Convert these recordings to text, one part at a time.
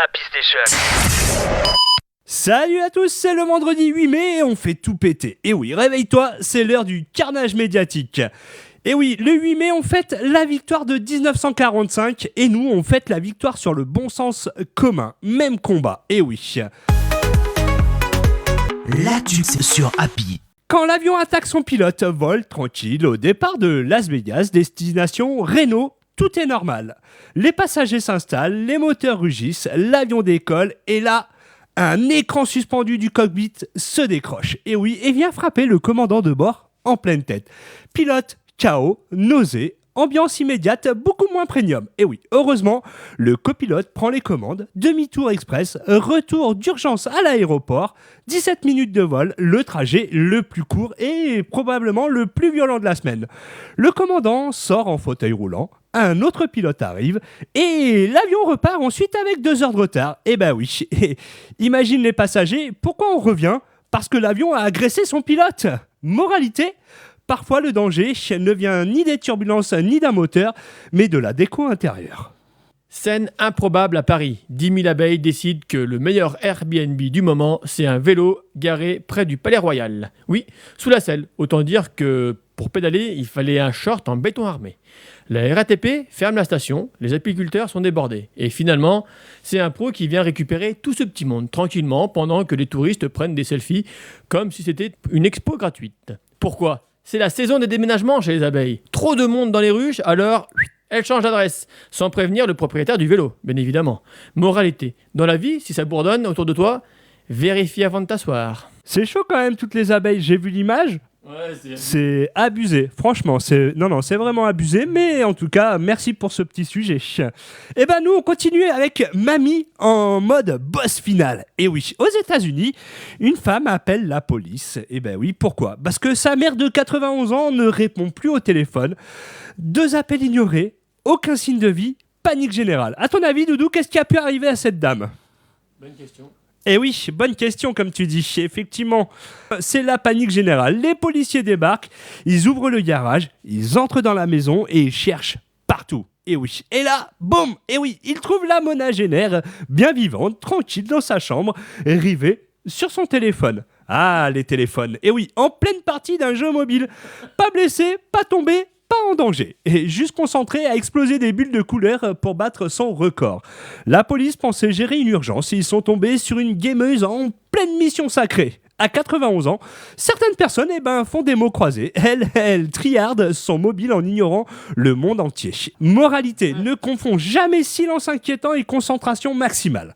Happy Station. Salut à tous, c'est le vendredi 8 mai et on fait tout péter. Et oui, réveille-toi, c'est l'heure du carnage médiatique. Et oui, le 8 mai, on fête la victoire de 1945 et nous, on fête la victoire sur le bon sens commun. Même combat, et oui. L'actu sur Happy. Quand l'avion attaque son pilote, vole tranquille au départ de Las Vegas, destination Reno, tout est normal. Les passagers s'installent, les moteurs rugissent, l'avion décolle et là, un écran suspendu du cockpit se décroche. Et oui, et vient frapper le commandant de bord en pleine tête. Pilote, chaos, nausée, ambiance immédiate, beaucoup moins premium. Et oui, heureusement, le copilote prend les commandes, demi-tour express, retour d'urgence à l'aéroport, 17 minutes de vol, le trajet le plus court et probablement le plus violent de la semaine. Le commandant sort en fauteuil roulant, un autre pilote arrive et l'avion repart ensuite avec 2 heures de retard. Et ben oui, imagine les passagers, pourquoi on revient ? Parce que l'avion a agressé son pilote. Moralité ? Parfois, le danger ne vient ni des turbulences ni d'un moteur, mais de la déco intérieure. Scène improbable à Paris. 10 000 abeilles décident que le meilleur Airbnb du moment, c'est un vélo garé près du Palais Royal. Oui, sous la selle. Autant dire que pour pédaler, il fallait un short en béton armé. La RATP ferme la station, les apiculteurs sont débordés. Et finalement, c'est un pro qui vient récupérer tout ce petit monde tranquillement pendant que les touristes prennent des selfies comme si c'était une expo gratuite. Pourquoi ? C'est la saison des déménagements chez les abeilles. Trop de monde dans les ruches, alors elles changent d'adresse, sans prévenir le propriétaire du vélo, bien évidemment. Moralité, dans la vie, si ça bourdonne autour de toi, vérifie avant de t'asseoir. C'est chaud quand même, toutes les abeilles. J'ai vu l'image. Ouais, c'est abusé. Franchement, c'est vraiment abusé. Mais en tout cas, merci pour ce petit sujet. Et ben nous, on continue avec Mamie en mode boss final. Et oui, aux États-Unis, une femme appelle la police. Et ben oui, pourquoi ? Parce que sa mère de 91 ans ne répond plus au téléphone. 2 appels ignorés, aucun signe de vie, panique générale. À ton avis, Doudou, qu'est-ce qui a pu arriver à cette dame ? Bonne question. Eh oui, bonne question comme tu dis. Effectivement, c'est la panique générale. Les policiers débarquent, ils ouvrent le garage, ils entrent dans la maison et ils cherchent partout. Et oui, et là, boum, et oui, ils trouvent la monagénaire bien vivante, tranquille dans sa chambre, rivée sur son téléphone. Ah, les téléphones. Et oui, en pleine partie d'un jeu mobile. Pas blessé, pas tombé, pas en danger, et juste concentré à exploser des bulles de couleur pour battre son record. La police pensait gérer une urgence et ils sont tombés sur une gameuse en pleine mission sacrée. À 91 ans, certaines personnes font des mots croisés. Elle triarde son mobile en ignorant le monde entier. Moralité, ne confond jamais silence inquiétant et concentration maximale.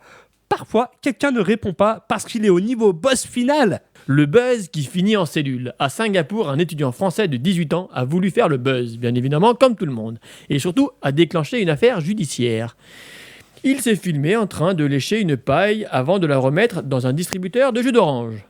Parfois, quelqu'un ne répond pas parce qu'il est au niveau boss final. Le buzz qui finit en cellule. À Singapour, un étudiant français de 18 ans a voulu faire le buzz, bien évidemment, comme tout le monde. Et surtout, a déclenché une affaire judiciaire. Il s'est filmé en train de lécher une paille avant de la remettre dans un distributeur de jus d'orange.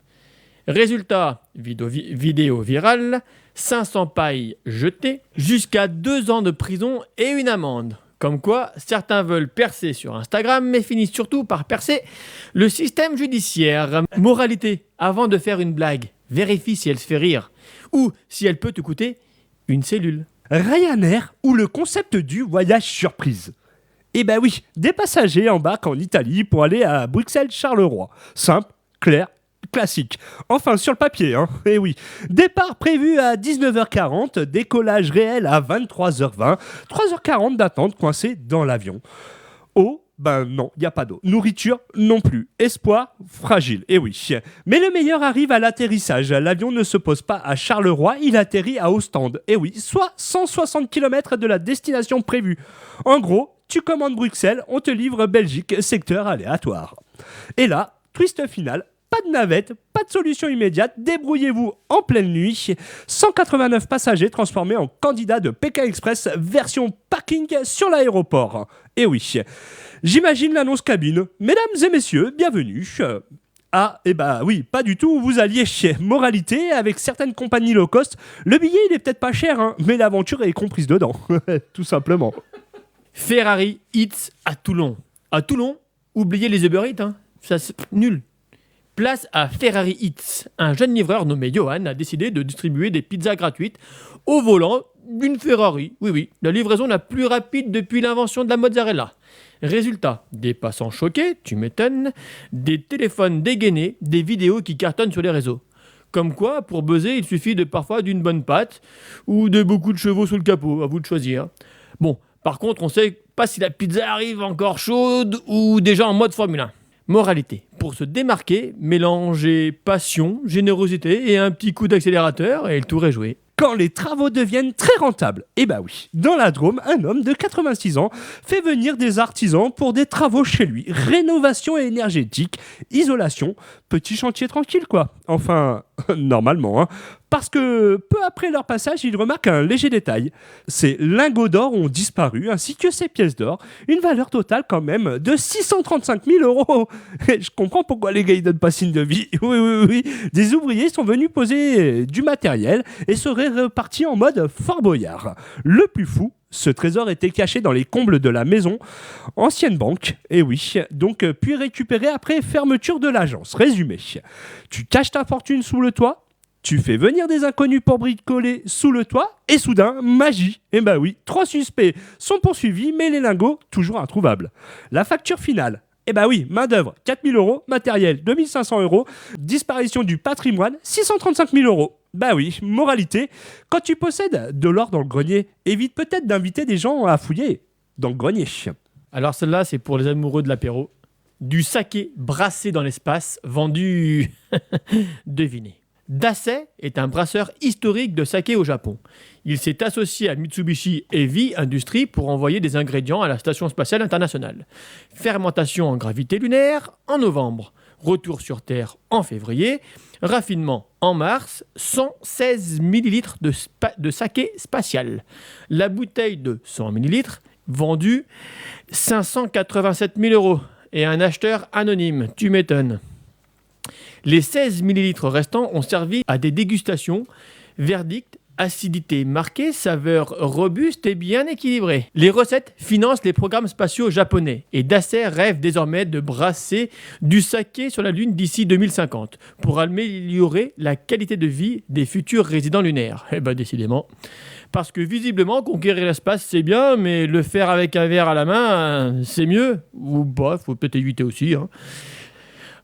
Résultat, vidéo virale, 500 pailles jetées, jusqu'à 2 ans de prison et une amende. Comme quoi, certains veulent percer sur Instagram, mais finissent surtout par percer le système judiciaire. Moralité, avant de faire une blague, vérifie si elle se fait rire, ou si elle peut te coûter une cellule. Ryanair ou le concept du voyage surprise. Eh ben oui, des passagers embarquent en Italie pour aller à Bruxelles-Charleroi. Simple, clair, classique. Enfin, sur le papier, hein. Eh oui. Départ prévu à 19h40, décollage réel à 23h20, 3h40 d'attente coincée dans l'avion. Eau, non, il n'y a pas d'eau. Nourriture, non plus. Espoir, fragile. Eh oui. Mais le meilleur arrive à l'atterrissage. L'avion ne se pose pas à Charleroi, il atterrit à Ostende. Eh oui, soit 160 km de la destination prévue. En gros, tu commandes Bruxelles, on te livre Belgique, secteur aléatoire. Et là, twist final. Pas de navette, pas de solution immédiate, débrouillez-vous en pleine nuit. 189 passagers transformés en candidats de Pékin Express version parking sur l'aéroport. Et oui, j'imagine l'annonce cabine. Mesdames et messieurs, bienvenue. Oui, pas du tout où vous alliez. Moralité, avec certaines compagnies low cost, le billet il est peut-être pas cher, hein, mais l'aventure est comprise dedans. Tout simplement. Ferrari Eats à Toulon. À Toulon, oubliez les Uber Eats, hein. Ça, c'est nul. Place à Ferrari Eats. Un jeune livreur nommé Johan a décidé de distribuer des pizzas gratuites au volant d'une Ferrari. Oui, la livraison la plus rapide depuis l'invention de la mozzarella. Résultat, des passants choqués, tu m'étonnes, des téléphones dégainés, des vidéos qui cartonnent sur les réseaux. Comme quoi, pour buzzer, il suffit parfois d'une bonne patte ou de beaucoup de chevaux sous le capot, à vous de choisir. Bon, par contre, on sait pas si la pizza arrive encore chaude ou déjà en mode Formule 1. Moralité, pour se démarquer, mélangez passion, générosité et un petit coup d'accélérateur et le tour est joué. Quand les travaux deviennent très rentables, eh ben oui, dans la Drôme, un homme de 86 ans fait venir des artisans pour des travaux chez lui. Rénovation énergétique, isolation, petit chantier tranquille quoi. Enfin, normalement, hein. Parce que peu après leur passage, il remarque un léger détail. Ses lingots d'or ont disparu, ainsi que ses pièces d'or. Une valeur totale quand même de 635 000 €. Je comprends pourquoi les gars ils donnent pas signe de vie. Oui. Des ouvriers sont venus poser du matériel et seraient repartis en mode Fort Boyard. Le plus fou, ce trésor était caché dans les combles de la maison, ancienne banque, et oui, donc puis récupéré après fermeture de l'agence. Résumé, tu caches ta fortune sous le toit, tu fais venir des inconnus pour bricoler sous le toit, et soudain, magie. Eh ben oui, 3 suspects sont poursuivis, mais les lingots, toujours introuvables. La facture finale. Eh ben oui, main d'œuvre, 4 000 €, matériel, 2 500 €, disparition du patrimoine, 635 000 €. Bah oui, moralité, quand tu possèdes de l'or dans le grenier, évite peut-être d'inviter des gens à fouiller dans le grenier. Alors celle-là, c'est pour les amoureux de l'apéro. Du saké brassé dans l'espace, vendu... Devinez. Daiei est un brasseur historique de saké au Japon. Il s'est associé à Mitsubishi Heavy Industries pour envoyer des ingrédients à la Station spatiale internationale. Fermentation en gravité lunaire en novembre. Retour sur Terre en février. Raffinement en mars. 116 ml de saké spatial. La bouteille de 100 ml vendue 587 000 €. Et un acheteur anonyme, tu m'étonnes. Les 16 ml restants ont servi à des dégustations. Verdict, acidité marquée, saveur robuste et bien équilibrée. Les recettes financent les programmes spatiaux japonais et Daiei rêve désormais de brasser du saké sur la Lune d'ici 2050 pour améliorer la qualité de vie des futurs résidents lunaires. Eh ben décidément. Parce que visiblement, conquérir l'espace c'est bien, mais le faire avec un verre à la main, c'est mieux. Ou bah, faut peut-être éviter aussi, hein.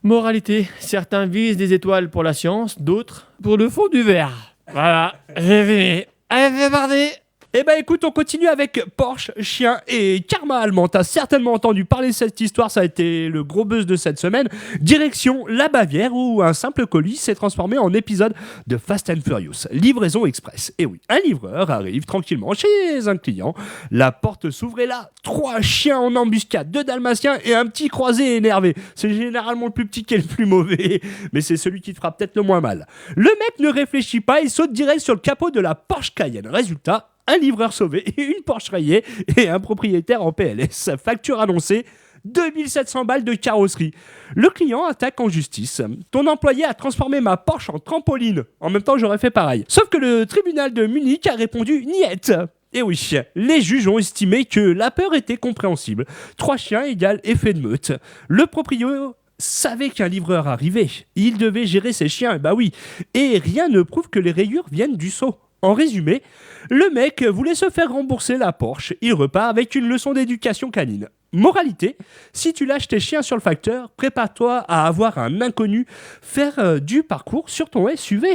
Moralité, certains visent des étoiles pour la science, d'autres pour le fond du verre. Voilà, j'ai fini. Allez, c'est parti. Eh ben écoute, on continue avec Porsche, chien et karma allemand. T'as certainement entendu parler de cette histoire, ça a été le gros buzz de cette semaine. Direction la Bavière où un simple colis s'est transformé en épisode de Fast and Furious, livraison express. Et oui, un livreur arrive tranquillement chez un client, la porte s'ouvre et là, 3 chiens en embuscade, 2 dalmatiens et un petit croisé énervé. C'est généralement le plus petit qui est le plus mauvais, mais c'est celui qui te fera peut-être le moins mal. Le mec ne réfléchit pas, il saute direct sur le capot de la Porsche Cayenne. Résultat, un livreur sauvé, une Porsche rayée et un propriétaire en PLS. Facture annoncée, 2700 balles de carrosserie. Le client attaque en justice. Ton employé a transformé ma Porsche en trampoline. En même temps, j'aurais fait pareil. Sauf que le tribunal de Munich a répondu niet. Et oui, les juges ont estimé que la peur était compréhensible. 3 chiens égale effet de meute. Le propriétaire savait qu'un livreur arrivait. Il devait gérer ses chiens, bah oui. Et rien ne prouve que les rayures viennent du seau. En résumé, le mec voulait se faire rembourser la Porsche. Il repart avec une leçon d'éducation canine. Moralité, si tu lâches tes chiens sur le facteur, prépare-toi à avoir un inconnu faire du parcours sur ton SUV.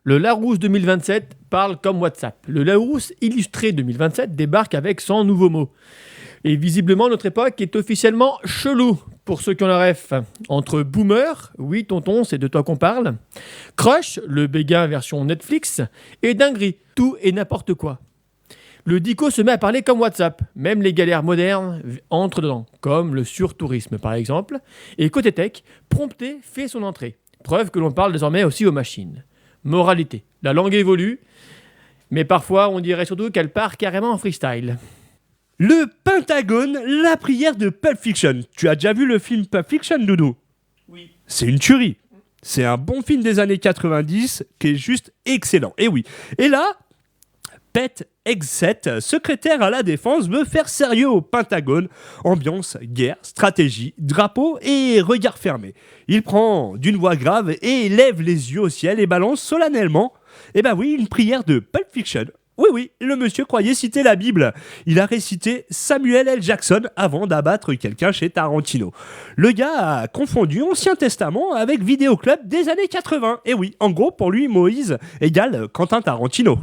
Le Larousse 2027 parle comme WhatsApp. Le Larousse illustré 2027 débarque avec 100 nouveaux mots. Et visiblement, notre époque est officiellement chelou, pour ceux qui ont la ref. Entre boomer, oui tonton, c'est de toi qu'on parle, crush, le béguin version Netflix, et dinguerie, tout et n'importe quoi. Le dico se met à parler comme WhatsApp, même les galères modernes entrent dedans, comme le surtourisme par exemple. Et côté tech, Prompté fait son entrée. Preuve que l'on parle désormais aussi aux machines. Moralité, la langue évolue, mais parfois on dirait surtout qu'elle part carrément en freestyle. Le Pentagone, la prière de Pulp Fiction. Tu as déjà vu le film Pulp Fiction, Doudou ? Oui. C'est une tuerie. C'est un bon film des années 90 qui est juste excellent. Et oui. Et là, Pete Hegseth, secrétaire à la défense, veut faire sérieux au Pentagone. Ambiance, guerre, stratégie, drapeau et regard fermé. Il prend d'une voix grave et lève les yeux au ciel et balance solennellement, eh ben oui, une prière de Pulp Fiction. Oui, le monsieur croyait citer la Bible. Il a récité Samuel L. Jackson avant d'abattre quelqu'un chez Tarantino. Le gars a confondu Ancien Testament avec Vidéoclub des années 80. Et oui, en gros, pour lui, Moïse égale Quentin Tarantino.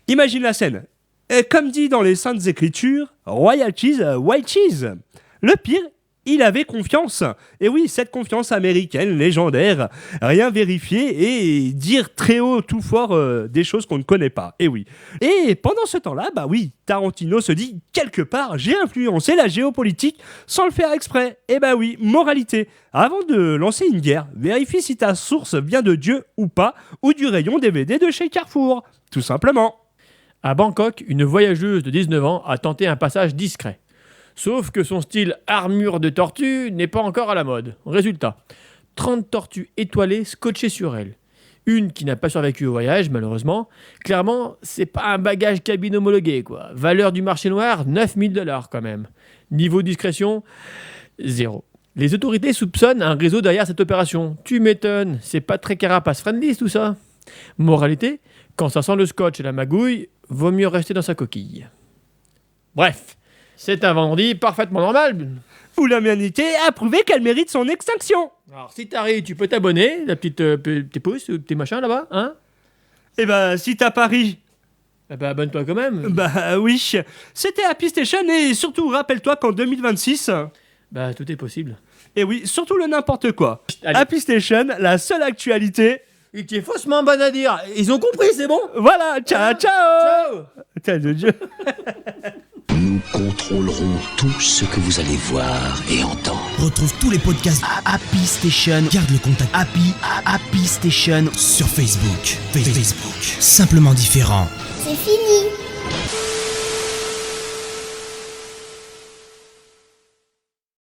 Imagine la scène. Et comme dit dans les Saintes Écritures, Royal Cheese, White Cheese. Le pire, il avait confiance. Et oui, cette confiance américaine légendaire, rien vérifier et dire très haut tout fort des choses qu'on ne connaît pas. Et oui. Et pendant ce temps-là, bah oui, Tarantino se dit quelque part, j'ai influencé la géopolitique sans le faire exprès. Et bah oui, moralité. Avant de lancer une guerre, vérifie si ta source vient de Dieu ou pas, ou du rayon DVD de chez Carrefour. Tout simplement. À Bangkok, une voyageuse de 19 ans a tenté un passage discret. Sauf que son style armure de tortue n'est pas encore à la mode. Résultat, 30 tortues étoilées scotchées sur elle. Une qui n'a pas survécu au voyage, malheureusement. Clairement, c'est pas un bagage cabine homologué, quoi. Valeur du marché noir, 9 000 $ quand même. Niveau discrétion, 0. Les autorités soupçonnent un réseau derrière cette opération. Tu m'étonnes, c'est pas très carapace-friendly tout ça. Moralité, quand ça sent le scotch et la magouille, vaut mieux rester dans sa coquille. Bref, c'est un vendredi parfaitement normal. Où l'humanité a prouvé qu'elle mérite son extinction. Alors si t'arrives, tu peux t'abonner, la petite tes pouces, tes machins là-bas, hein. Eh bah, si t'as Paris, Eh ben abonne-toi quand même. bah oui. C'était Happy Station et surtout, rappelle-toi qu'en 2026... Bah tout est possible. Et oui, surtout le n'importe quoi. Allez. Happy Station, la seule actualité... Et qui est faussement bonne à dire. Ils ont compris, c'est bon. Voilà, ciao, ciao. Ciao. Ciao de Dieu. Nous contrôlerons tout ce que vous allez voir et entendre. Retrouve tous les podcasts à Happy Station. Garde le contact Happy Station sur Facebook. Facebook. Simplement différent. C'est fini.